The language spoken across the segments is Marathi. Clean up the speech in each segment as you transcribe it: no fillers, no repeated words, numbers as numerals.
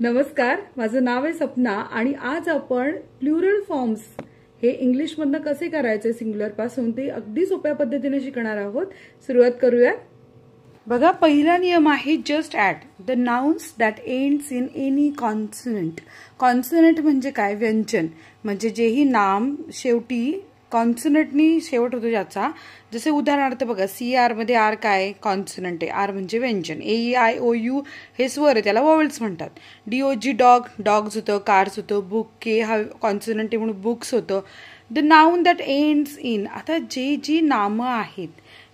नमस्कार, माझं नाव आहे सपना आणि आज आपण प्लुरल फॉर्म्स हे इंग्लिशमधनं कसे करायचे सिंग्युलर पासून ते अगदी सोप्या पद्धतीने शिकणार आहोत. सुरुवात करूया. बघा, पहिला नियम आहे just at the nouns that ends in any consonant. Consonant म्हणजे काय? व्यंजन. म्हणजे जेही नाम शेवटी कॉन्सनंटनी शेवट होतो ज्याचा. जसे उदाहरणार्थ बघा, CR मध्ये आर काय? कॉन्सनंट आहे. आर म्हणजे व्यंजन. AEIOU हे स्वर आहे, त्याला वॉवेल्स म्हणतात. DOG डॉग, डॉग्स होतं. कार्स होतं. बुक के हा कॉन्सनंट आहे म्हणून बुक्स होतं. The noun that ends in, आता जी नामं आहेत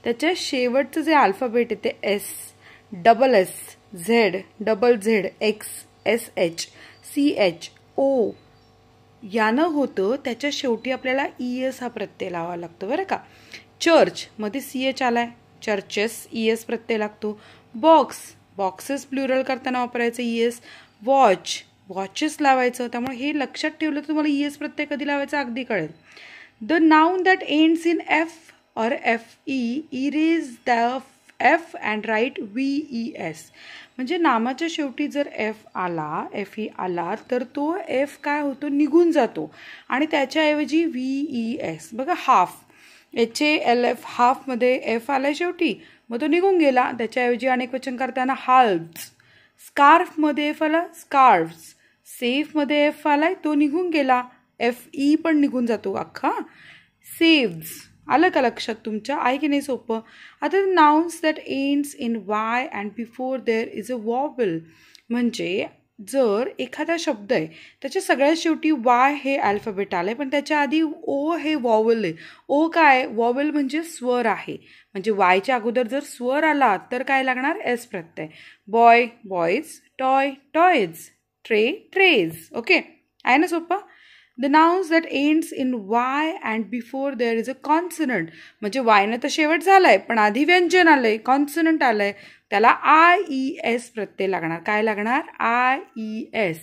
त्याच्या शेवटचं जे अल्फाबेट आहे ते S, double S, Z, double Z, X, SH, CH, O यानं होतं त्याच्या शेवटी आपल्याला ES हा प्रत्यय लावावा लागतो बरं का. चर्च मध्ये CH आलाय, चर्चेस ES प्रत्यय लागतो. बॉक्स, बॉक्सेस प्लुरल करताना वापरायचं ES. वॉच, वॉचेस लावायचं. त्यामुळे हे लक्षात ठेवलं तर तुम्हाला ES प्रत्यय कधी लावायचा अगदी कळेल. The noun that ends in F or FE, erase the F and write VES. म्हणजे नामाच्या शेवटी जर F आला, FE आला तर तो F काय होतो? निघून जातो आणि त्याच्याऐवजी VES. बघा, हाफ, HALF, हाफ मध्ये F आलाय शेवटी, मग तो निघून गेला. त्याच्याऐवजी अनेक वचन करताना हाल्फ्स. स्कार्फ मध्ये F आला, स्कार्फ्स. सेफ मध्ये F आलाय, तो निघून गेला. FE पण निघून जातो अख्खा. सेव्स. आलं का लक्षात तुमच्या? आहे की नाही सोपं? आता nouns that ends in Y and before there is a vowel. म्हणजे जर एखादा शब्द आहे त्याच्या सगळ्यात शेवटी Y हे अल्फाबेट आलंय पण त्याच्या आधी O हे वॉवेल आहे. O काय? वॉवेल म्हणजे स्वर आहे. म्हणजे Yच्या अगोदर जर स्वर आला तर काय लागणार? S प्रत्यय. Boy, boys. Toy, toys. Tray, trays. Okay, आहे ना सोपं? The nouns that ends in Y and before there is a consonant. म्हणजे Y ने तर शेवट झालाय पण आधी व्यंजन आलंय, कॉन्सनंट आलंय, त्याला IES प्रत्यय लागणार. काय लागणार? IES.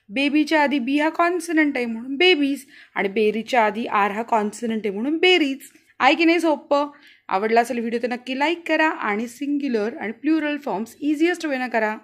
बेबीच्या आधी B हा कॉन्सनंट आहे म्हणून बेबीज आणि बेरीच्या आधी R हा कॉन्सनंट आहे म्हणून बेरीज. आहे की नाही सोपं? आवडला असेल व्हिडिओ तर नक्की लाईक करा आणि सिंग्युलर आणि प्लुरल फॉर्म्स इझिएस्ट वेनं करा.